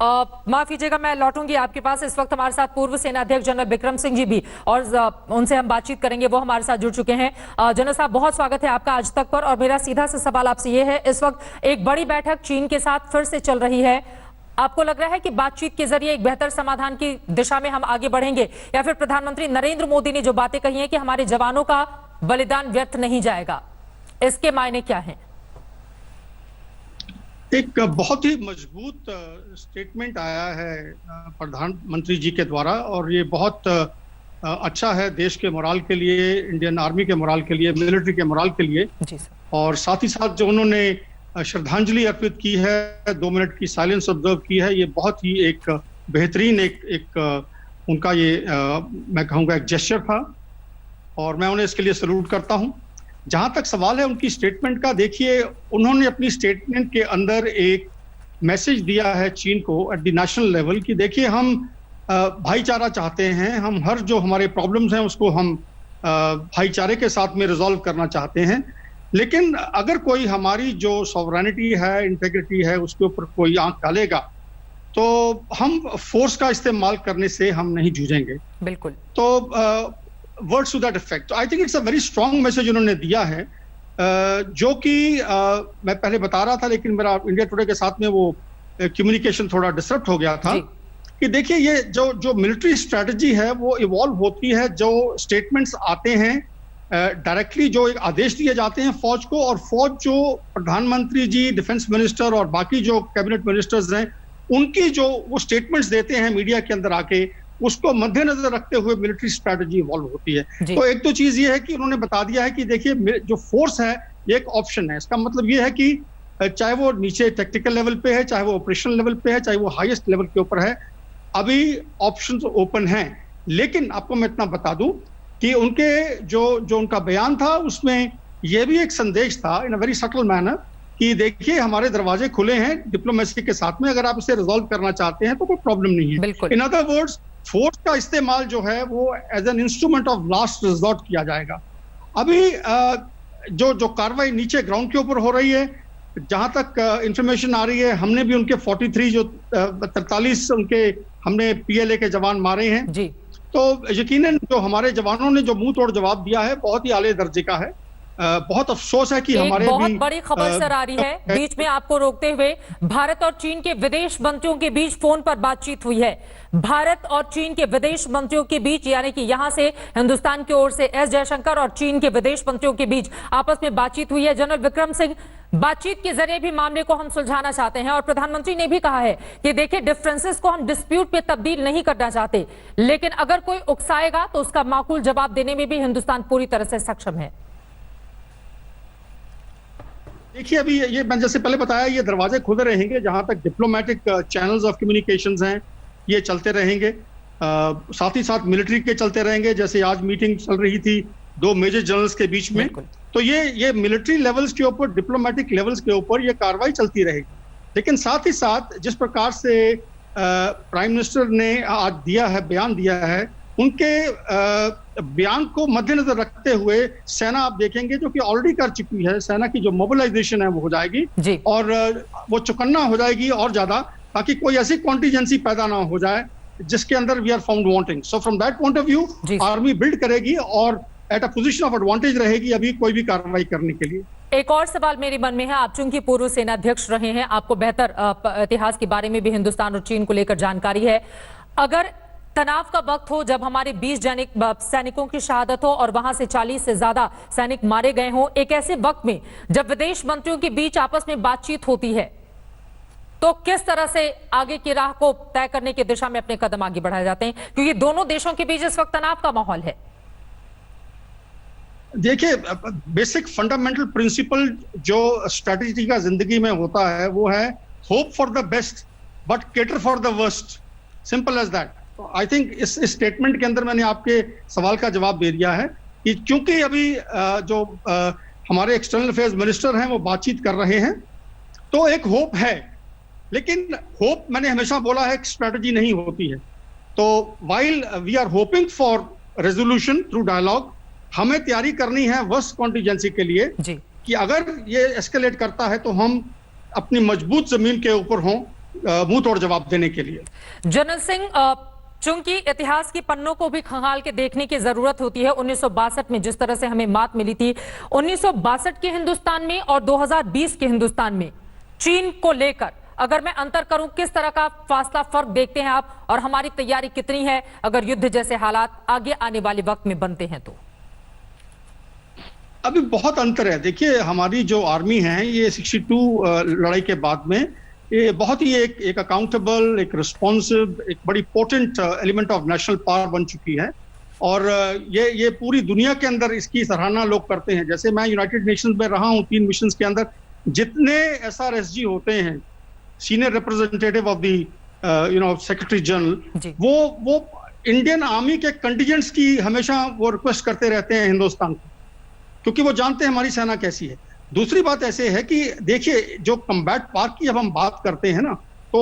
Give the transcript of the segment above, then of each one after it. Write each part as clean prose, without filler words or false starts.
माफ कीजिएगा, मैं लौटूंगी आपके पास। इस वक्त हमारे साथ पूर्व सेना अध्यक्ष जनरल विक्रम सिंह जी भी, और उनसे हम बातचीत करेंगे, वो हमारे साथ जुड़ चुके हैं। जनरल साहब, बहुत स्वागत है आपका आज तक पर। और मेरा सीधा सा सवाल आपसे ये है, इस वक्त एक बड़ी बैठक चीन के साथ फिर से चल रही है। आपको लग रहा है कि बातचीत के जरिए एक बेहतर समाधान की दिशा में हम आगे बढ़ेंगे, या फिर प्रधानमंत्री नरेंद्र मोदी ने जो बातें कही हैं कि हमारे जवानों का बलिदान व्यर्थ नहीं जाएगा, इसके मायने क्या हैं? एक बहुत ही मजबूत स्टेटमेंट आया है प्रधानमंत्री जी के द्वारा, और ये बहुत अच्छा है देश के मोराल के लिए, इंडियन आर्मी के मोराल के लिए, मिलिट्री के मोराल के लिए। जी सर। और साथ ही साथ जो उन्होंने श्रद्धांजलि अर्पित की है, 2 मिनट की साइलेंस ऑब्जर्व की है, ये बहुत ही एक बेहतरीन एक उनका ये मैं कहूँगा एक जेस्चर था, और मैं उन्हें इसके लिए सैल्यूट करता हूँ। जहां तक सवाल है उनकी स्टेटमेंट का, देखिए उन्होंने अपनी स्टेटमेंट के अंदर एक मैसेज दिया है चीन को एट द नेशनल लेवल कि देखिए हम भाईचारा चाहते हैं, हम हर जो हमारे प्रॉब्लम्स हैं उसको हम भाईचारे के साथ में रिजॉल्व करना चाहते हैं, लेकिन अगर कोई हमारी जो सॉवरेनिटी है, इंटेग्रिटी है, उसके ऊपर कोई आंख डालेगा तो हम फोर्स का इस्तेमाल करने से हम नहीं जूझेंगे। बिल्कुल। तो वर्ड्स टू दैट इफेक्ट। तो I think it's a very strong message उन्होंने दिया है, जो कि मैं पहले बता रहा था, लेकिन मेरा इंडिया टुडे के साथ में वो कम्युनिकेशन थोड़ा डिस्टर्ब हो गया था कि देखिए ये जो मिलिट्री स्ट्रेटजी है वो इवॉल्व होती है, जो स्टेटमेंट्स आते हैं डायरेक्टली, जो एक आदेश दिए जाते हैं फौज को, और फौज जो प्रधानमंत्री जी, डिफेंस मिनिस्टर और बाकी जो कैबिनेट मिनिस्टर्स हैं, उनकी जो वो स्टेटमेंट्स देते हैं मीडिया के अंदर आके, उसको मद्देनजर रखते हुए मिलिट्री स्ट्रेटजी इवॉल्व होती है। तो एक तो चीज ये है कि उन्होंने बता दिया है कि देखिए जो फोर्स है ये एक ऑप्शन है। इसका मतलब ये है कि चाहे वो नीचे टेक्टिकल लेवल पे है, चाहे वो ऑपरेशनल लेवल पे है, चाहे वो हाईएस्ट लेवल के ऊपर है, अभी ऑप्शंस ओपन हैं। लेकिन आपको मैं इतना बता दूं कि उनके जो उनका बयान था उसमें यह भी एक संदेश था इन अ वेरी सटल मैनर कि देखिए हमारे दरवाजे खुले हैं डिप्लोमेसी के साथ में, अगर आप इसे रिजॉल्व करना चाहते हैं तो कोई प्रॉब्लम नहीं है। इन अदर वर्ड्स, फोर्स का इस्तेमाल जो है वो as an instrument of last resort किया जाएगा। अभी जो कार्रवाई नीचे ग्राउंड के ऊपर हो रही है, जहां तक इंफॉर्मेशन आ रही है, हमने भी उनके 43 जो 43 उनके हमने पीएलए के जवान मारे हैं जी। तो यकीनन जो हमारे जवानों ने जो मुंह तोड़ जवाब दिया है बहुत ही आले दर्जे का है। बहुत अफसोस है कि हमारे बहुत बड़ी खबर सर आ रही है, बीच में आपको रोकते हुए। भारत और चीन के विदेश मंत्रियों के बीच फोन पर बातचीत हुई है। भारत और चीन के विदेश मंत्रियों के बीच, यानी कि यहां से हिंदुस्तान की ओर से एस जयशंकर और चीन के विदेश मंत्रियों के बीच आपस में बातचीत हुई है। जनरल विक्रम सिंह, बातचीत के जरिए भी मामले को हम सुलझाना चाहते हैं, और प्रधानमंत्री ने भी कहा है कि देखिए डिफरेंसेस को हम डिस्प्यूट पे तब्दील नहीं करना चाहते, लेकिन अगर कोई उकसाएगा तो उसका माकूल जवाब देने में भी हिंदुस्तान पूरी तरह से सक्षम है। देखिए अभी ये मैंने जैसे पहले बताया, ये दरवाजे खुले रहेंगे, जहां तक डिप्लोमेटिक चैनल्स ऑफ कम्युनिकेशंस हैं ये चलते रहेंगे, साथ ही साथ मिलिट्री के चलते रहेंगे। जैसे आज मीटिंग चल रही थी 2 मेजर जनरल्स के बीच में, तो ये मिलिट्री लेवल्स के ऊपर, डिप्लोमेटिक लेवल्स के ऊपर ये कार्रवाई चलती रहेगी। लेकिन साथ ही साथ जिस प्रकार से प्राइम मिनिस्टर ने आज दिया है, बयान दिया है, उनके बयान को मद्देनजर रखते हुए सेना आप देखेंगे जो कि ऑलरेडी कर चुकी है, सेना की जो मोबिलाइजेशन है वो हो जाएगी और वो चौकन्ना हो जाएगी और ज्यादा, ताकि कोई ऐसी कॉन्टीजेंसी पैदा ना हो जाए जिसके अंदर we are found wanting. So from that point of view army build करेगी और at a position of advantage रहेगी अभी कोई भी कार्रवाई करने के लिए। एक और सवाल मेरे मन में है, आप चूंकि पूर्व सेना अध्यक्ष रहे हैं, आपको बेहतर इतिहास के बारे में भी हिंदुस्तान और चीन को लेकर जानकारी है। अगर तनाव का वक्त हो, जब हमारे 20 सैनिकों की शहादत हो और वहां से 40 से ज्यादा सैनिक मारे गए हों, एक ऐसे वक्त में जब विदेश मंत्रियों के बीच आपस में बातचीत होती है, तो किस तरह से आगे की राह को तय करने की दिशा में अपने कदम आगे बढ़ाए जाते हैं, क्योंकि दोनों देशों के बीच इस वक्त तनाव का माहौल है। देखिए बेसिक फंडामेंटल प्रिंसिपल जो स्ट्रेटेजी का जिंदगी में होता है वो है hope for the best but cater for the worst, simple as that. I think इस स्टेटमेंट के अंदर मैंने आपके सवाल का जवाब दे दिया है कि क्योंकि अभी जो हमारे एक्सटर्नल अफेयर्स मिनिस्टर हैं वो बातचीत कर रहे हैं, तो एक होप है, लेकिन होप मैंने हमेशा बोला है स्ट्रेटजी नहीं होती है। तो while we are hoping for resolution through dialogue, हमें तैयारी करनी है वर्स्ट कॉन्टीजेंसी के लिए कि अगर ये एस्केलेट करता है तो हम अपनी मजबूत जमीन के ऊपर हों मुंह तोड़ जवाब देने के लिए। जनरल सिंह, चूंकि इतिहास की पन्नों को भी खंगाल के देखने की जरूरत होती है, 1962 में जिस तरह से हमें मात मिली थी, 1962 के हिंदुस्तान में और 2020 के हिंदुस्तान में चीन को लेकर अगर मैं अंतर करूं, किस तरह का फासला, फर्क देखते हैं आप, और हमारी तैयारी कितनी है अगर युद्ध जैसे हालात आगे आने वाले वक्त में बनते हैं तो? अभी बहुत अंतर है। देखिए, हमारी जो आर्मी है ये 62 लड़ाई के बाद में ये बहुत ही एक अकाउंटेबल, एक रिस्पॉन्सिव, एक बड़ी potent element of national power बन चुकी है। और ये पूरी दुनिया के अंदर इसकी सराहना लोग करते हैं। जैसे मैं यूनाइटेड नेशंस में रहा हूं 3 मिशंस के अंदर, जितने SRSG होते हैं, senior representative of the secretary general, वो इंडियन आर्मी के कंटिजेंट्स की हमेशा वो रिक्वेस्ट करते रहते हैं हिंदुस्तान को, क्योंकि वो जानते हैं हमारी सेना कैसी है। दूसरी बात ऐसे है कि देखिए, जो कम्बैट पार्क की जब हम बात करते हैं ना, तो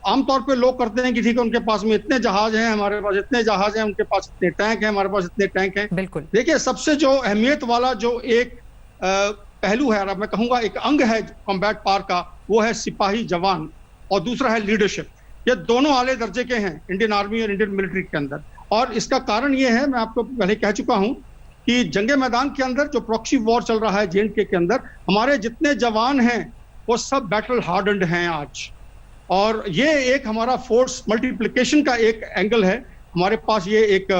आमतौर पे लोग करते हैं कि ठीक है, उनके पास में इतने जहाज हैं, हमारे पास इतने जहाज हैं, उनके पास इतने टैंक हैं, हमारे पास इतने टैंक हैं। बिल्कुल। देखिए, सबसे जो अहमियत वाला जो एक पहलू है, मैं कहूंगा एक अंग है कम्बैट पार्क का, वो है सिपाही जवान, और दूसरा है लीडरशिप। ये दोनों आले दर्जे के हैं इंडियन आर्मी और इंडियन मिलिट्री के अंदर। और इसका कारण ये है, मैं आपको पहले कह चुका हूं कि जंगे मैदान के अंदर जो प्रॉक्सी वॉर चल रहा है J&K के अंदर, हमारे जितने जवान हैं वो सब बैटल हार्डन्ड हैं आज। और ये एक हमारा फोर्स मल्टीप्लिकेशन का एक एंगल है, हमारे पास ये एक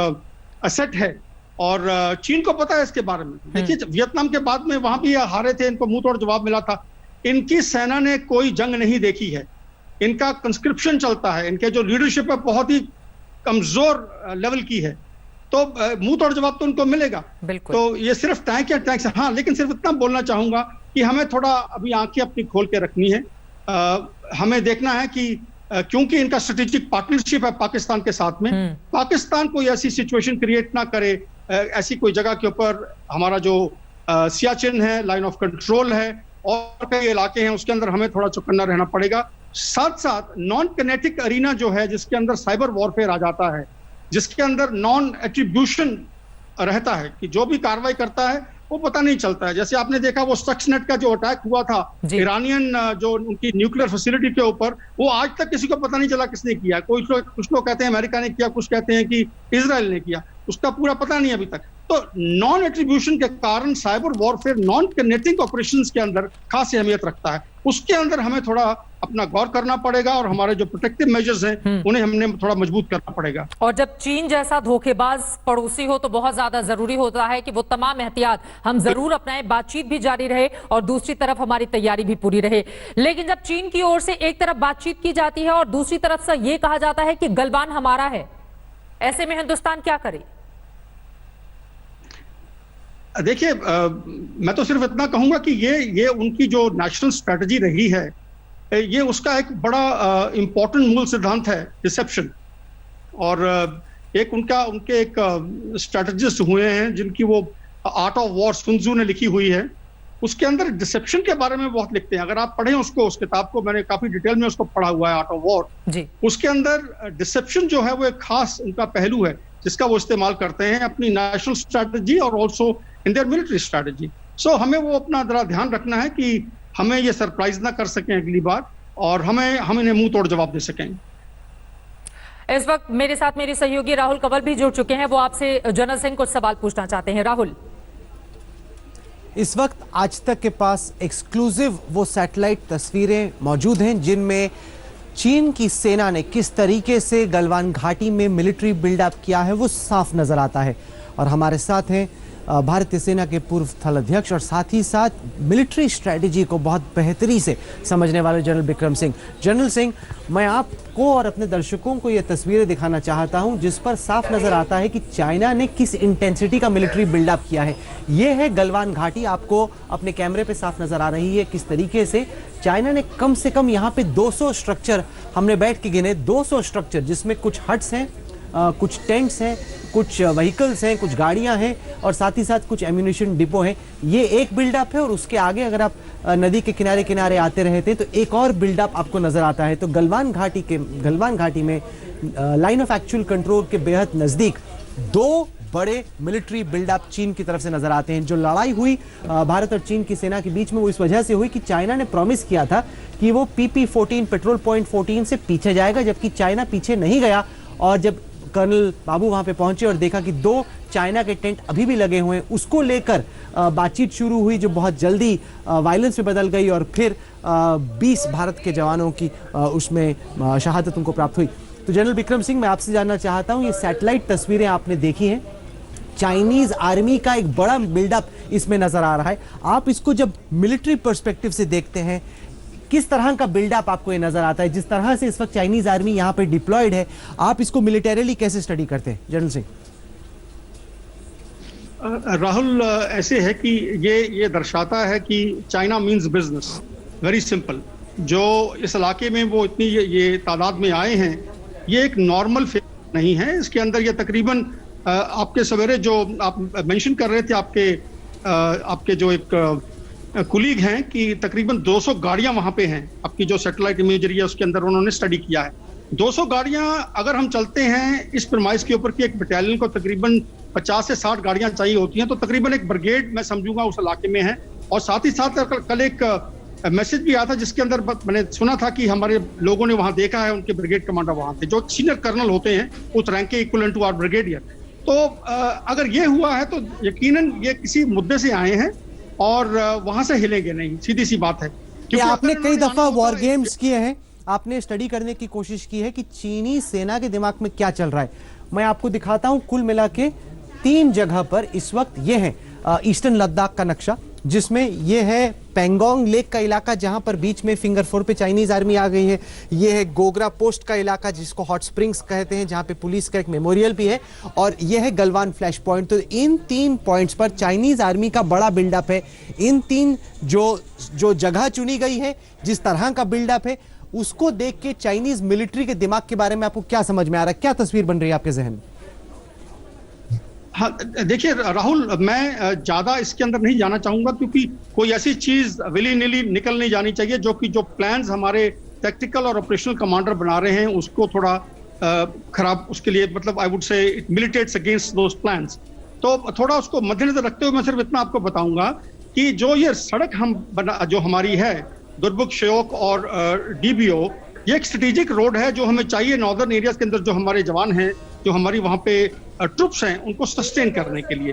असेट है। और चीन को पता है इसके बारे में। देखिए, वियतनाम के बाद में वहां भी हारे थे, इनको मुंह तोड़ जवाब मिला था। इनकी सेना ने कोई जंग नहीं देखी है, इनका कंस्क्रिप्शन चलता है, इनके जो लीडरशिप है बहुत ही कमजोर लेवल की है, तो मुंह तोड़ जवाब तो उनको मिलेगा। तो ये सिर्फ टैंक या टैंक, हाँ, लेकिन सिर्फ इतना बोलना चाहूंगा कि हमें थोड़ा अभी आंखें अपनी खोल के रखनी है। हमें देखना है कि क्योंकि इनका स्ट्रेटेजिक पार्टनरशिप है पाकिस्तान के साथ में, पाकिस्तान कोई ऐसी सिचुएशन क्रिएट ना करे, ऐसी कोई जगह के ऊपर, हमारा जो सियाचिन है, लाइन ऑफ कंट्रोल है, और कई इलाके हैं, उसके अंदर हमें थोड़ा चौकन्ना रहना पड़ेगा। साथ साथ नॉन किनेटिक अरीना जो है, जिसके अंदर साइबर वॉरफेयर आ जाता है, जिसके अंदर नॉन एट्रीब्यूशन रहता है कि जो भी कार्रवाई करता है वो पता नहीं चलता है। जैसे आपने देखा वो स्टक्सनेट का जो अटैक हुआ था ईरानियन जो उनकी न्यूक्लियर फैसिलिटी के ऊपर, वो आज तक किसी को पता नहीं चला किसने किया। कुछ लोग कहते हैं अमेरिका ने किया, कुछ कहते हैं कि इजराइल ने किया, उसका पूरा पता नहीं अभी तक। तो नॉन एट्रीब्यूशन के कारण cyber warfare non kinetic operations के अंदर खास अहमियत रखता है। उसके अंदर हमें थोड़ा अपना गौर करना पड़ेगा, और हमारे जो प्रोटेक्टिव मेजर्स हैं उन्हें हमने थोड़ा मजबूत करना पड़ेगा। और जब चीन जैसा धोखेबाज पड़ोसी हो तो बहुत ज्यादा जरूरी होता है कि वो तमाम एहतियात हम जरूर अपनाएं, बातचीत भी जारी रहे और दूसरी तरफ हमारी तैयारी भी पूरी रहे। लेकिन जब चीन की ओर से एक तरफ बातचीत की जाती है और दूसरी तरफ से ये कहा जाता है कि गलवान हमारा है, ऐसे में हिंदुस्तान क्या करे? देखिए, मैं तो सिर्फ इतना कहूंगा कि ये उनकी जो नेशनल स्ट्रेटजी रही है, ये उसका एक बड़ा इंपॉर्टेंट मूल सिद्धांत है, डिसेप्शन। और उनके एक स्ट्रेटजिस्ट हुए हैं जिनकी वो art of war soon Tzu ने लिखी हुई है, उसके अंदर डिसेप्शन के बारे में बहुत लिखते हैं। अगर आप पढ़ें उसको, उस किताब को मैंने काफी डिटेल में उसको पढ़ा हुआ है, आर्ट ऑफ वॉर। उसके अंदर डिसेप्शन जो है वो एक खास उनका पहलू है जिसका वो इस्तेमाल करते हैं अपनी नेशनल स्ट्रैटेजी और also in their military strategy. So हमें वो अपना जरा ध्यान रखना है कि हमें ये सरप्राइज ना कर सकें अगली बार, और हम इन्हें मुंह तोड़ जवाब दे सकें। इस वक्त मेरे साथ मेरे सहयोगी राहुल कंवल भी जुड़ चुके हैं, वो आपसे जनरल सिंह कुछ सवाल पूछना चाहते हैं। राहुल, इस वक्त आज तक के पास एक्सक्लूसिव वो सैटेलाइट तस्वीरें मौजूद हैं जिनमें चीन की सेना ने किस तरीके से गलवान घाटी में मिलिट्री बिल्डअप किया है वो साफ नजर आता है। और हमारे साथ हैं भारतीय सेना के पूर्व थल अध्यक्ष और साथ ही साथ मिलिट्री स्ट्रेटजी को बहुत बेहतरी से समझने वाले जनरल बिक्रम सिंह। जनरल सिंह, मैं आपको और अपने दर्शकों को ये तस्वीरें दिखाना चाहता हूं जिस पर साफ नजर आता है कि चाइना ने किस इंटेंसिटी का मिलिट्री बिल्डअप किया है। ये है गलवान घाटी, आपको अपने कैमरे पे साफ नजर आ रही है किस तरीके से चाइना ने कम से कम यहाँ पे 200 स्ट्रक्चर, हमने बैठ के गिने 200 स्ट्रक्चर, जिसमें कुछ हट्स हैं, कुछ टेंट्स हैं, कुछ व्हीकल्स हैं, कुछ गाड़ियां हैं और साथ ही साथ कुछ एम्यूनिशन डिपो हैं। ये एक बिल्डअप है और उसके आगे अगर आप नदी के किनारे किनारे आते रहते हैं तो एक और बिल्डअप आपको नजर आता है। तो गलवान घाटी में लाइन ऑफ एक्चुअल कंट्रोल के बेहद नजदीक 2 बड़े मिलिट्री बिल्डअप चीन की तरफ से नजर आते हैं। जो लड़ाई हुई भारत और चीन की सेना के बीच में वो इस वजह से हुई कि चाइना ने प्रॉमिस किया था कि वो PP-14 पेट्रोल पॉइंट 14 से पीछे जाएगा, जबकि चाइना पीछे नहीं गया। और जब कर्नल बाबू वहां पे पहुंचे और देखा कि 2 चाइना के टेंट अभी भी लगे हुए हैं, उसको लेकर बातचीत शुरू हुई, जो बहुत जल्दी वायलेंस में बदल गई और फिर 20 भारत के जवानों की उसमें शहादत उनको प्राप्त हुई। तो जनरल विक्रम सिंह, मैं आपसे जानना चाहता हूं, ये सैटेलाइट तस्वीरें आपने देखी हैं, चाइनीज आर्मी का एक बड़ा बिल्डअप इसमें नजर आ रहा है। आप इसको जब मिलिट्री पर्सपेक्टिव से देखते हैं, किस तरह का बिल्डअप आपको ये नजर आता है? जिस तरह से इस वक्त चाइनीज आर्मी यहाँ पे डिप्लॉयड है, आप इसको मिलिटरीली कैसे स्टडी करते हैं जनरल सिंह? राहुल, ऐसे है कि ये दर्शाता है कि China means business, very simple. जो इस इलाके में वो इतनी ये तादाद में आए हैं, ये एक नॉर्मल फेज नहीं है। इसके अंदर ये तकरीबन आपके सवेरे जो आप मेंशन कर रहे थे, आपके जो एक कुलीग हैं कि तकरीबन 200 गाड़ियां वहां पे हैं। आपकी जो सैटेलाइट इमेजरी है उसके अंदर उन्होंने स्टडी किया है। 200 गाड़ियां अगर हम चलते हैं इस प्रमाइस के ऊपर कि एक बटालियन को तकरीबन 50 से 60 गाड़ियां चाहिए होती हैं, तो तकरीबन एक ब्रिगेड मैं समझूंगा उस इलाके में है। और साथ ही साथ कल एक मैसेज भी आया था जिसके अंदर मैंने सुना था कि हमारे लोगों ने वहां देखा है, उनके ब्रिगेड कमांडर वहां थे, जो सीनियर कर्नल होते हैं उस रैंक के इक्विवेलेंट टू आवर ब्रिगेडियर। तो अगर ये हुआ है तो यकीनन ये किसी मुद्दे से आए हैं और वहां से हिलेंगे नहीं, सीधी सी बात है। क्योंकि आपने कई दफा वॉर गेम्स किए हैं, आपने स्टडी करने की कोशिश की है कि चीनी सेना के दिमाग में क्या चल रहा है। मैं आपको दिखाता हूं, कुल मिला के 3 जगह पर इस वक्त ये है ईस्टर्न लद्दाख का नक्शा, जिसमें ये है पेंगोंग लेक का इलाका जहां पर बीच में फिंगर 4 पे चाइनीज आर्मी आ गई है। ये है गोगरा पोस्ट का इलाका जिसको हॉट स्प्रिंग्स कहते हैं, जहां पे पुलिस का एक मेमोरियल भी है, और ये है गलवान फ्लैश पॉइंट। तो इन 3 पॉइंट्स पर चाइनीज आर्मी का बड़ा बिल्डअप है। इन 3 जो जगह चुनी गई है, जिस तरह का बिल्डअप है, उसको देख के चाइनीज मिलिट्री के दिमाग के बारे में आपको क्या समझ में आ रहा है? क्या तस्वीर बन रही है आपके जहन में? हाँ, देखिए राहुल, मैं ज्यादा इसके अंदर नहीं जाना चाहूंगा, क्योंकि कोई ऐसी चीज विली निली निकल नहीं जानी चाहिए जो प्लान्स हमारे टैक्टिकल और ऑपरेशनल कमांडर बना रहे हैं उसको थोड़ा खराब, उसके लिए मतलब I would say it militates against those plans. तो थोड़ा उसको मद्देनजर रखते हुए मैं सिर्फ इतना आपको बताऊंगा कि जो ये सड़क जो हमारी है दुर्बुक श्योक और डीबीओ, ये एक स्ट्रेटेजिक रोड है जो हमें चाहिए नॉर्दर्न एरियाज के अंदर जो हमारे जवान हैं, जो हमारी वहां पे ट्रुप्स हैं, उनको सस्टेन करने के लिए।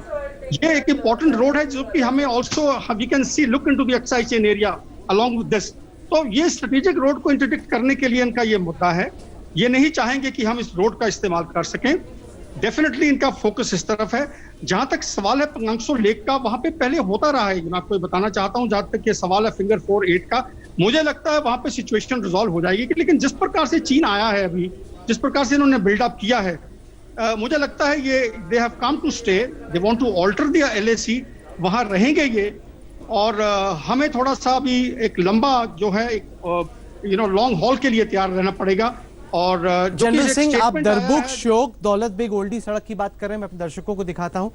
ये एक इंपॉर्टेंट रोड है जो कि हमें also we can see look into the Aksai Chin area along with this. तो ये स्ट्रेटेजिक रोड को इंटरडिक्ट करने के लिए इनका ये मुद्दा है। ये नहीं चाहेंगे कि हम इस रोड का इस्तेमाल कर सकें। डेफिनेटली इनका फोकस इस तरफ है। जहां तक सवाल है पंगांगसो लेक का, वहां पे पहले होता रहा है, मैं आपको बताना चाहता हूं। जहां तक ये सवाल है फिंगर 4-8 का, मुझे लगता है वहां पे सिचुएशन रिजॉल्व हो जाएगी। लेकिन जिस प्रकार से चीन आया है अभी, जिस प्रकार से इन्होंने बिल्डअप किया है, मुझे लगता है ये they have come to stay, they want to alter the LAC, वहां रहेंगे ये। और हमें थोड़ा सा भी एक लंबा जो है लॉन्ग हॉल के लिए तैयार रहना पड़ेगा। और जनरल सिंह, आप दरबुक श्योक दौलत बेग ओल्डी सड़क की बात कर रहे हैं, मैं अपने दर्शकों को दिखाता हूं।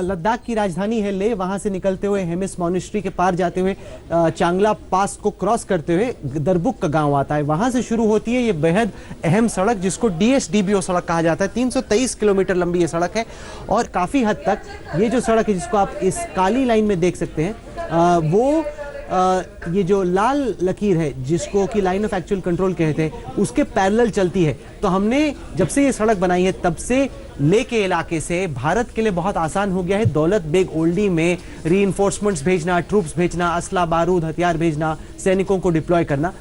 लद्दाख की राजधानी है लेह, वहां से निकलते हुए हेमिस मॉनेस्ट्री के पार जाते हुए चांगला पास को क्रॉस करते हुए दरबुक का गांव आता है। वहां से शुरू होती है ये बेहद अहम सड़क जिसको DSDBO सड़क कहा जाता है। 323 किलोमीटर लंबी ये सड़क है और काफी हद तक ये जो सड़क है जिसको आप इस काली लाइन में देख सकते हैं, वो ये जो लाल लकीर है जिसको कि लाइन ऑफ एक्चुअल कंट्रोल कहते हैं, उसके पैरेलल चलती है। तो हमने जब से ये सड़क बनाई है तब से लेह के इलाके से भारत के लिए बहुत आसान हो गया है दौलत बेग ओल्डी में रीइंफोर्समेंट्स भेजना, ट्रूप्स भेजना, असला बारूद हथियार भेजना, सैनिकों को डिप्लॉय करना।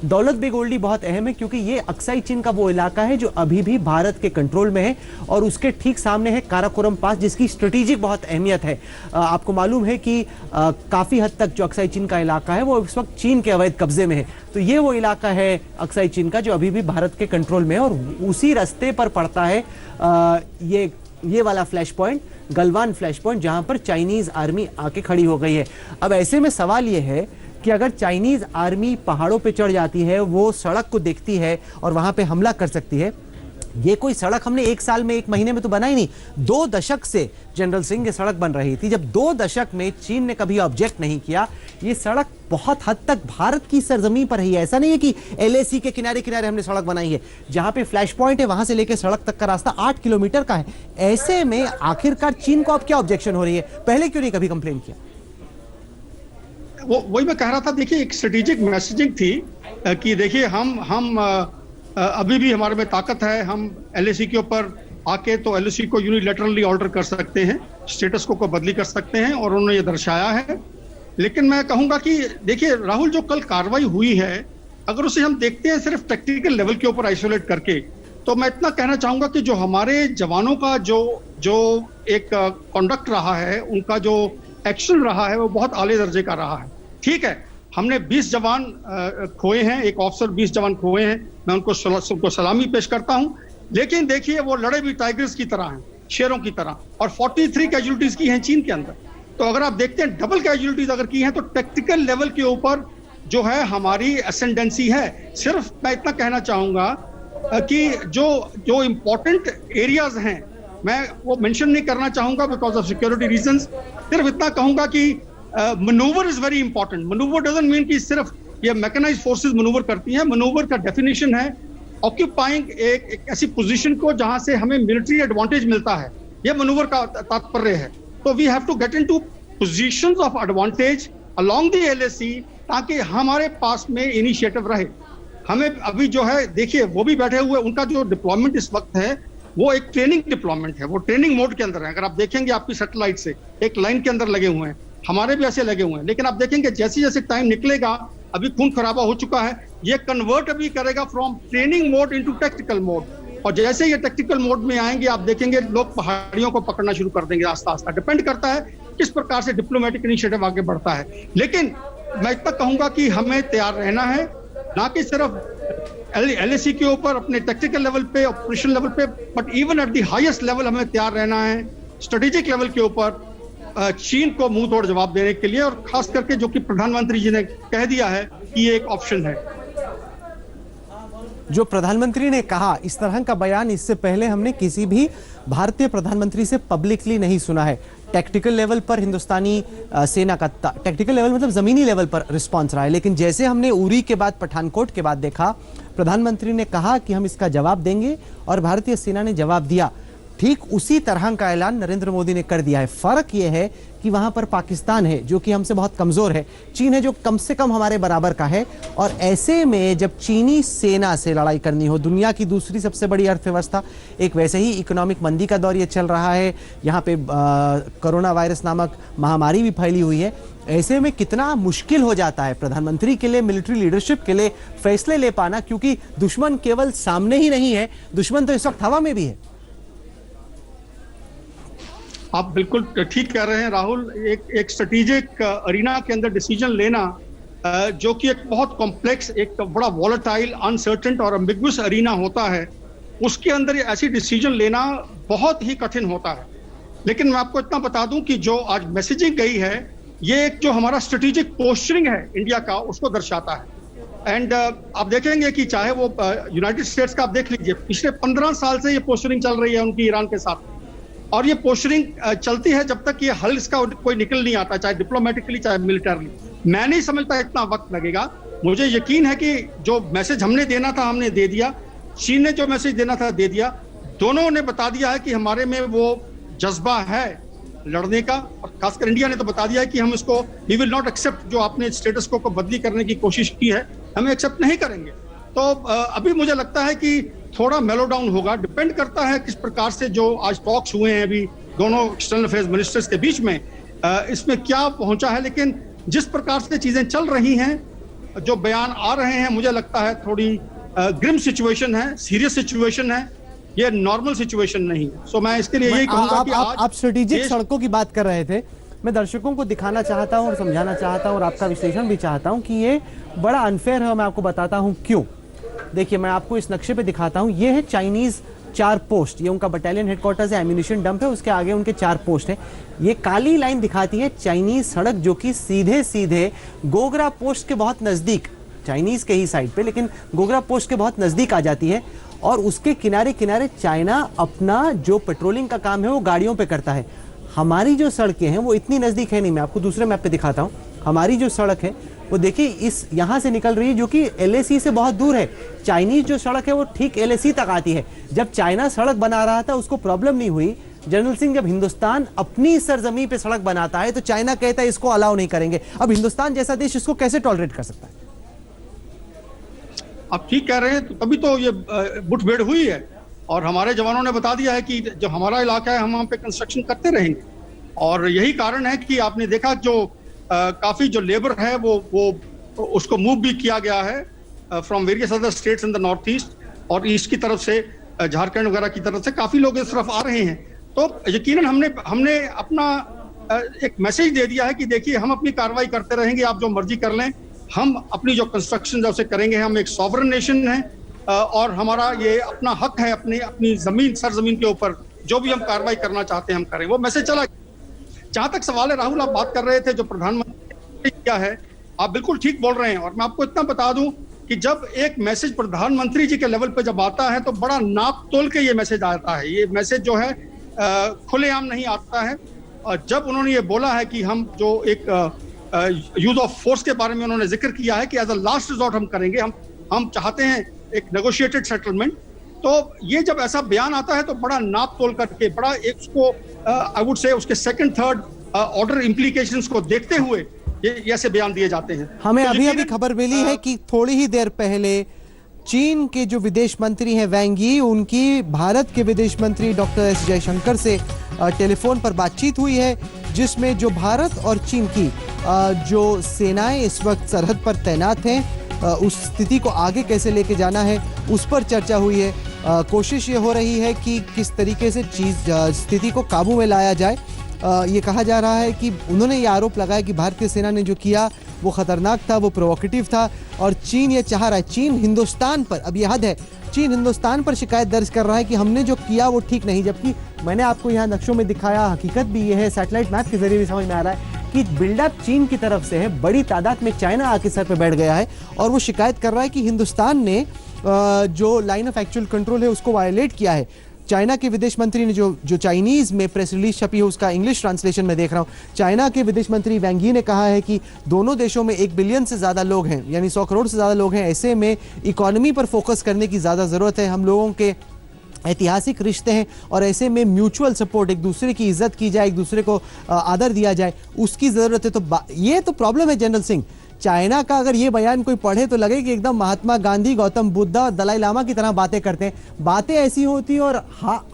दौलत बेग ओल्डी बहुत अहम है क्योंकि ये अक्साई चीन का वो इलाका है जो अभी भी भारत के कंट्रोल में है और उसके ठीक सामने है काराकोरम पास जिसकी स्ट्रेटेजिक बहुत अहमियत है। आपको मालूम है कि काफी हद तक जो अक्साई चीन का इलाका है वो इस वक्त चीन के अवैध कब्जे में है। तो ये वो इलाका है अक्साई चीन का जो अभी भी भारत के कंट्रोल में है और उसी रास्ते पर पड़ता है ये वाला flash point, Galwan flash point, जहां पर चाइनीज आर्मी आके खड़ी हो गई है। अब ऐसे में सवाल ये है कि अगर चाइनीज आर्मी पहाड़ों पे चढ़ जाती है, वो सड़क को देखती है और वहां पे हमला कर सकती है। ये कोई सड़क हमने 1 साल में 1 महीने में तो बनाई नहीं, 2 दशक से जनरल सिंह ये सड़क बन रही थी। जब 2 दशक में चीन ने कभी ऑब्जेक्ट नहीं किया, ये सड़क बहुत हद तक भारत की सरजमीन पर ही है। ऐसा नहीं है कि LAC के किनारे किनारे हमने सड़क बनाई है। जहां पे फ्लैश पॉइंट है वहां से लेकर सड़क तक का रास्ता 8 किलोमीटर का है। ऐसे में आखिरकार चीन को अब क्या ऑब्जेक्शन हो रही है? पहले क्यों नहीं कभी कंप्लेन किया? वही मैं कह रहा था, देखिए एक स्ट्रेटेजिक मैसेजिंग थी कि देखिए हम अभी भी हमारे में ताकत है, हम एलएसी के ऊपर आके तो एलएसी को यूनिलैटरली ऑल्टर कर सकते हैं, स्टेटस को बदली कर सकते हैं, और उन्होंने ये दर्शाया है। लेकिन मैं कहूंगा कि देखिए राहुल, जो कल कार्रवाई हुई है, अगर उसे हम देखते हैं सिर्फ टेक्निकल लेवल के ऊपर आइसोलेट करके, तो मैं इतना कहना चाहूंगा कि जो हमारे जवानों का जो एक कॉन्डक्ट रहा है, उनका जो एक्शन रहा है, वो बहुत आले दर्जे का रहा है। ठीक है, हमने 20 जवान खोए हैं, एक ऑफिसर 20 जवान खोए हैं, मैं उनको सलामी पेश करता हूं। लेकिन देखिए वो लड़े भी टाइगर्स की तरह हैं, शेरों की तरह, और 43 कैजुअलिटीज की हैं चीन के अंदर। तो अगर आप देखते हैं डबल कैजुअलिटीज अगर की हैं, तो टेक्टिकल लेवल के ऊपर जो है हमारी असेंडेंसी है। सिर्फ मैं इतना कहना चाहूंगा कि जो इंपॉर्टेंट एरियाज हैं, मैं वो मेंशन नहीं करना चाहूंगा बिकॉज ऑफ सिक्योरिटी रीजंस। सिर्फ इतना कहूंगा कि manoeuvre is very important. Manoeuvre doesn't mean कि सिर्फ ये मैकेनाइज्ड फोर्सेस मनूवर करती हैं। मनूवर का डेफिनेशन है ऑक्यूपाइंग एक ऐसी पोजीशन को जहां से हमें मिलिट्री एडवांटेज मिलता है, ये मनूवर का तात्पर्य है। तो we have to get into positions of advantage along the LAC, ताकि हमारे पास में इनिशिएटिव रहे। हमें अभी जो है देखिए वो भी बैठे हुए, उनका जो डिप्लॉयमेंट इस वक्त है वो एक ट्रेनिंग डिप्लॉयमेंट है, वो ट्रेनिंग मोड के अंदर है। अगर आप देखेंगे आपकी सैटेलाइट से एक लाइन के अंदर लगे हुए हैं, हमारे भी ऐसे लगे हुए हैं। लेकिन आप देखेंगे जैसे जैसे टाइम निकलेगा, अभी खून खराबा हो चुका है, ये कन्वर्ट अभी करेगा from training mode into tactical mode. और जैसे ये टेक्टिकल मोड में आएंगे, आप देखेंगे लोग पहाड़ियों को पकड़ना शुरू कर देंगे आस्ता आस्ता। डिपेंड करता है किस प्रकार से डिप्लोमेटिक इनिशिएटिव आगे बढ़ता है। लेकिन मैं इतना कहूंगा कि हमें तैयार रहना है, ना कि सिर्फ एलएसी के ऊपर अपने टेक्निकल लेवल पे, ऑपरेशन लेवल पे, but even at the highest level हमें तैयार रहना है स्ट्रेटेजिक लेवल के ऊपर चीन को मुंह तोड़ जवाब देने के लिए। और खास करके जो कि प्रधानमंत्री जी ने कह दिया है कि ये एक ऑप्शन है। जो प्रधानमंत्री ने कहा, इस तरह का बयान इससे पहले हमने किसी भी भारतीय प्रधानमंत्री से पब्लिकली नहीं सुना है। टेक्टिकल लेवल पर हिंदुस्तानी सेना का, टेक्टिकल लेवल मतलब जमीनी लेवल पर रिस्पांस रहा है, लेकिन जैसे हमने उरी के बाद, पठानकोट के बाद देखा, प्रधानमंत्री ने कहा कि हम इसका जवाब देंगे और भारतीय सेना ने जवाब दिया। ठीक उसी तरह का ऐलान नरेंद्र मोदी ने कर दिया है। फर्क यह है कि वहां पर पाकिस्तान है जो कि हमसे बहुत कमजोर है, चीन है जो कम से कम हमारे बराबर का है। और ऐसे में जब चीनी सेना से लड़ाई करनी हो, दुनिया की दूसरी सबसे बड़ी अर्थव्यवस्था, एक वैसे ही इकोनॉमिक मंदी का दौर ये चल रहा है, यहाँ पे कोरोना वायरस नामक महामारी भी फैली हुई है, ऐसे में कितना मुश्किल हो जाता है प्रधानमंत्री के लिए, मिलिट्री लीडरशिप के लिए फैसले ले पाना, क्योंकि दुश्मन केवल सामने ही नहीं है, दुश्मन तो इस वक्त हवा में भी है। आप बिल्कुल ठीक कह रहे हैं राहुल। एक स्ट्रेटेजिक अरीना के अंदर डिसीजन लेना, जो कि एक बहुत कॉम्प्लेक्स, एक बड़ा वॉलेटाइल, अनसर्टेन और एम्बिगुअस अरीना होता है, उसके अंदर ऐसी डिसीजन लेना बहुत ही कठिन होता है। लेकिन मैं आपको इतना बता दूं कि जो आज मैसेजिंग गई है, ये एक जो हमारा स्ट्रेटेजिक पोस्चरिंग है इंडिया का, उसको दर्शाता है। एंड आप देखेंगे कि चाहे वो यूनाइटेड स्टेट्स का आप देख लीजिए, पिछले 15 साल से ये पोस्चरिंग चल रही है उनकी ईरान के साथ, और ये पोस्चरिंग चलती है जब तक ये हल इसका कोई निकल नहीं आता, चाहे डिप्लोमेटिकली चाहे मिलिटरली। मैं नहीं समझता इतना वक्त लगेगा। मुझे यकीन है कि जो मैसेज हमने देना था हमने दे दिया, चीन ने जो मैसेज देना था दे दिया। दोनों ने बता दिया है कि हमारे में वो जज्बा है लड़ने का, और खासकर इंडिया ने तो बता दिया है कि हम इसको वी विल नॉट एक्सेप्ट, जो आपने स्टेटस को बदली करने की कोशिश की है, हमें एक्सेप्ट नहीं करेंगे। तो अभी मुझे लगता है कि थोड़ा मेलो डाउन होगा। डिपेंड करता है किस प्रकार से जो आज टॉक्स हुए हैं अभी दोनों एक्सटर्नल अफेयर्स मिनिस्टर्स के बीच में, इसमें क्या पहुंचा है। लेकिन जिस प्रकार से चीजें चल रही हैं, जो बयान आ रहे हैं, मुझे लगता है थोड़ी ग्रिम सिचुएशन है, सीरियस सिचुएशन है, ये नॉर्मल सिचुएशन नहीं है। सो मैं इसके लिए यही कहूंगा कि आप स्ट्रेटेजिक सड़कों की बात कर रहे थे, मैं दर्शकों को दिखाना चाहता हूं और समझाना चाहता हूं और आपका विश्लेषण भी चाहता हूं कि ये बड़ा अनफेयर है। मैं आपको बताता हूं क्यों। देखिए, मैं आपको इस नक्शे पे दिखाता हूं, ये है चाइनीज 4 पोस्ट, ये उनका बटालियन हेडक्वार्टर्स है, एम्यूनिशन डंप है, उसके आगे उनके 4 पोस्ट हैं। ये काली लाइन दिखाती है चाइनीज सड़क, जो कि सीधे सीधे गोगरा पोस्ट के बहुत नजदीक, चाइनीज के ही साइड पे, लेकिन गोगरा पोस्ट के बहुत नजदीक आ जाती है। और उसके किनारे किनारे चाइना अपना जो पेट्रोलिंग का काम है वो गाड़ियों पे करता है। हमारी जो सड़कें हैं वो इतनी नजदीक है नहीं। मैं आपको दूसरे मैप पे दिखाता हूँ। हमारी जो सड़क है वो देखिए इस यहाँ से निकल रही है, जो कि एलएसी से बहुत दूर है। चाइनीज जो सड़क है वो ठीक एलएसी तक आती है। जब चाइना सड़क बना रहा था उसको प्रॉब्लम नहीं हुई, जनरल सिंह, जब हिंदुस्तान अपनी सरजमी पे सड़क बनाता है तो चाइना कहता है इसको अलाउ नहीं करेंगे। अब हिंदुस्तान जैसा देश इसको कैसे टॉलरेट कर सकता है? आप ठीक कह रहे हैं, तो तभी तो ये मुठभेड़ हुई है और हमारे जवानों ने बता दिया है कि जो हमारा इलाका है हम वहां पे कंस्ट्रक्शन करते रहेंगे। और यही कारण है कि आपने देखा जो काफी जो लेबर है वो उसको मूव भी किया गया है from various other states in the north east और ईस्ट की तरफ से, झारखंड वगैरह की तरफ से काफी लोग इस तरफ आ रहे हैं। तो यकीनन हमने अपना एक मैसेज दे दिया है कि देखिए हम अपनी कार्रवाई करते रहेंगे, आप जो मर्जी कर लें, हम अपनी जो कंस्ट्रक्शन जब से करेंगे, हम एक सॉवरन नेशन है और हमारा ये अपना हक है अपनी जमीन सरजमीन के ऊपर जो भी हम कार्रवाई करना चाहते हैं हम करें। वो मैसेज चला। जहां तक सवाल है राहुल, आप बात कर रहे थे जो प्रधानमंत्री क्या है, आप बिल्कुल ठीक बोल रहे हैं। और मैं आपको इतना बता दूं कि जब एक मैसेज प्रधानमंत्री जी के लेवल पे जब आता है तो बड़ा नाप तोल के ये मैसेज आता है। ये मैसेज जो है खुलेआम नहीं आता है। और जब उन्होंने ये बोला है कि हम जो एक यूज ऑफ फोर्स के बारे में उन्होंने जिक्र किया है कि एज अ लास्ट रिजॉर्ट हम करेंगे, हम चाहते हैं एक नेगोशिएटेड सेटलमेंट। तो ये जब ऐसा बयान आता है तो बड़ा नाप तोल करके, बड़ा एक उसको आई वुड से उसके सेकंड थर्ड ऑर्डर इम्प्लीकेशंस को देखते हुए ये ऐसे बयान दिए जाते हैं। हमें तो अभी खबर मिली है कि थोड़ी ही देर पहले चीन के जो विदेश मंत्री हैं वैंग यी, उनकी भारत के विदेश मंत्री डॉक्टर एस जयशंकर से टेलीफोन पर बातचीत हुई है, जिसमें जो भारत और चीन की जो सेनाएं इस वक्त सरहद पर तैनात हैं, उस स्थिति को आगे कैसे लेके जाना है उस पर चर्चा हुई है। कोशिश ये हो रही है कि किस तरीके से स्थिति को काबू में लाया जाए। ये कहा जा रहा है कि उन्होंने ये आरोप लगाया कि भारतीय सेना ने जो किया वो खतरनाक था, वो प्रोवोकेटिव था और चीन ये चाह रहा है, चीन हिंदुस्तान पर, अब ये हद है, चीन हिंदुस्तान पर शिकायत दर्ज कर रहा है कि हमने जो किया वो ठीक नहीं। जबकि मैंने आपको यहाँ नक्शों में दिखाया, हकीकत भी ये है, सैटेलाइट मैप के जरिए भी समझ में आ रहा है कि बिल्डअप चीन की तरफ से है, बड़ी तादाद में चाइना आके सर पे बैठ गया है और वो शिकायत कर रहा है कि हिंदुस्तान ने जो लाइन ऑफ एक्चुअल कंट्रोल है उसको वायलेट किया है। चाइना के विदेश मंत्री ने जो चाइनीज में प्रेस रिलीज छपी है उसका इंग्लिश ट्रांसलेशन में देख रहा हूं, चाइना के विदेश मंत्री वैंग यी ने कहा है कि दोनों देशों में 1 बिलियन से ज्यादा लोग हैं, यानी 100 करोड़ से ज्यादा लोग हैं, ऐसे में इकोनॉमी पर फोकस करने की ज्यादा जरूरत है। हम लोगों के ऐतिहासिक रिश्ते हैं और ऐसे में म्यूचुअल सपोर्ट, एक दूसरे की इज्जत की जाए, एक दूसरे को आदर दिया जाए, उसकी जरूरत है। तो ये तो प्रॉब्लम है जनरल सिंह। चाइना का अगर ये बयान कोई पढ़े तो लगे कि एकदम महात्मा गांधी, गौतम बुद्ध और दलाई लामा की तरह बातें करते हैं। बातें ऐसी होती हैं और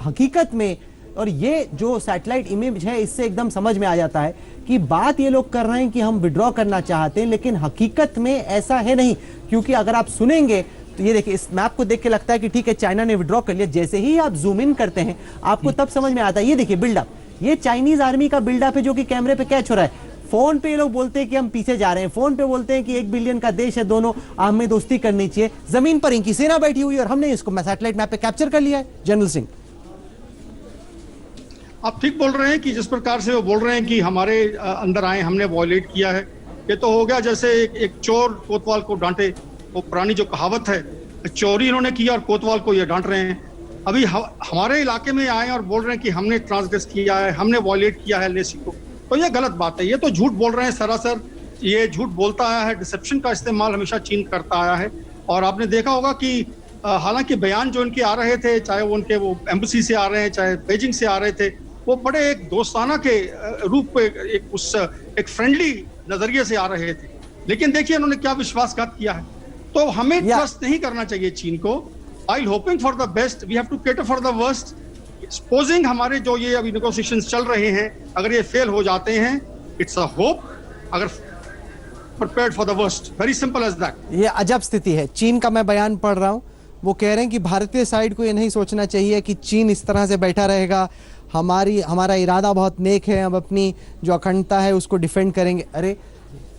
हकीकत में, और ये जो सैटेलाइट इमेज है इससे एकदम समझ में आ जाता है कि बात ये लोग कर रहे हैं कि हम विड्रॉ करना चाहते हैं, लेकिन हकीकत में ऐसा है नहीं। क्योंकि अगर आप सुनेंगे तो ये देखिए, इस मैप को देख के लगता है कि ठीक है चाइना ने विड्रॉ कर लिया, जैसे ही आप जूम इन करते हैं आपको तब समझ में आता है। ये देखिए बिल्डअप, ये चाइनीज आर्मी का बिल्डअप है जो कि कैमरे पे कैच हो रहा है। फोन पे ये लोग बोलते हैं कि हम पीछे जा रहे हैं, फोन पे बोलते हैं कि 1 बिलियन का देश है, दोनों हमें दोस्ती करनी चाहिए। जमीन पर इनकी सेना बैठी हुई है और हमने इसको सैटेलाइट मैप पे कैप्चर कर लिया है। जनरल सिंह, आप ठीक बोल रहे हैं कि जिस प्रकार से वो बोल रहे हैं कि हमारे अंदर आए, हमने वॉयलेट किया है, ये तो हो गया जैसे एक चोर कोतवाल को डांटे। वो पुरानी जो कहावत है, चोरी इन्होंने किया और कोतवाल को ये डांट रहे हैं। अभी हमारे इलाके में आए और बोल रहे हैं कि हमने ट्रांसग्रेस किया है, हमने वॉयलेट किया है लेसी को, तो ये गलत बात है। ये तो झूठ बोल रहे हैं सरासर, ये झूठ बोलता आया है। डिसेप्शन का इस्तेमाल हमेशा चीन करता आया है। और आपने देखा होगा कि हालांकि बयान जो इनके आ रहे थे, चाहे वो उनके वो एम्बेसी से आ रहे हैं, चाहे बीजिंग से आ रहे थे, वो बड़े एक दोस्ताना के रूप पे, एक फ्रेंडली नजरिए से आ रहे थे। लेकिन देखिए उन्होंने क्या विश्वासघात किया है। तो हमें ट्रस्ट नहीं करना चाहिए चीन को। While hoping for the best, we have to cater for the worst. Supposing हमारे जो ये अभी नेगोशिएशंस चल रहे हैं, अगर ये फेल हो जाते हैं, इट्स अ होप, अगर prepared for the worst, very simple as that. ये अजब स्थिति है। चीन का मैं बयान पढ़ रहा हूं, वो कह रहे हैं कि भारतीय साइड को ये नहीं सोचना चाहिए कि चीन इस तरह से बैठा रहेगा, हमारा इरादा बहुत नेक है, हम अपनी जो अखंडता है उसको डिफेंड करेंगे। अरे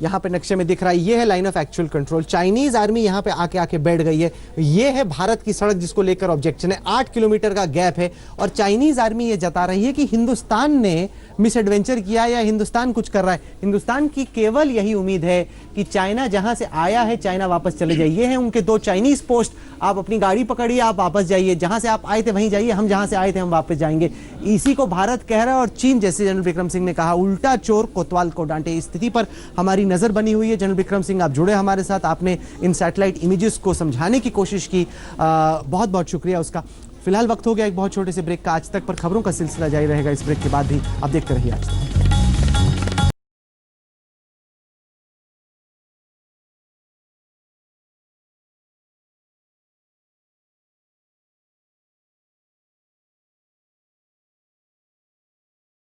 यहाँ पे नक्शे में दिख रहा है, ये है line of actual control, Chinese army यहाँ पे आके बैठ गई है। ये है भारत की सड़क जिसको लेकर ऑब्जेक्शन है, 8 किलोमीटर का गैप है और चाइनीज आर्मी ये जता रही है कि हिंदुस्तान ने मिस एडवेंचर किया या हिंदुस्तान कुछ कर रहा है। हिंदुस्तान की केवल यही उम्मीद है कि चाइना जहां से आया है चाइना वापस चले जाइए। ये है उनके 2 चाइनीज पोस्ट, आप अपनी गाड़ी पकड़िए, आप वापस जाइए, जहां से आप आए थे वहीं जाइए, हम जहां से आए थे हम वापस जाएंगे। इसी को भारत कह रहा है और चीन, जैसे जनरल विक्रम सिंह ने कहा, उल्टा चोर कोतवाल को डांटे। इस स्थिति पर हमारी नजर बनी हुई है। जनरल विक्रम सिंह, आप जुड़े हमारे साथ, आपने इन सैटेलाइट इमेजेस को समझाने की कोशिश की, बहुत बहुत शुक्रिया उसका। फिलहाल वक्त हो गया एक बहुत छोटे से ब्रेक का। आज तक पर खबरों का सिलसिला जारी रहेगा इस ब्रेक के बाद भी। आप देखते रहिए आज तक।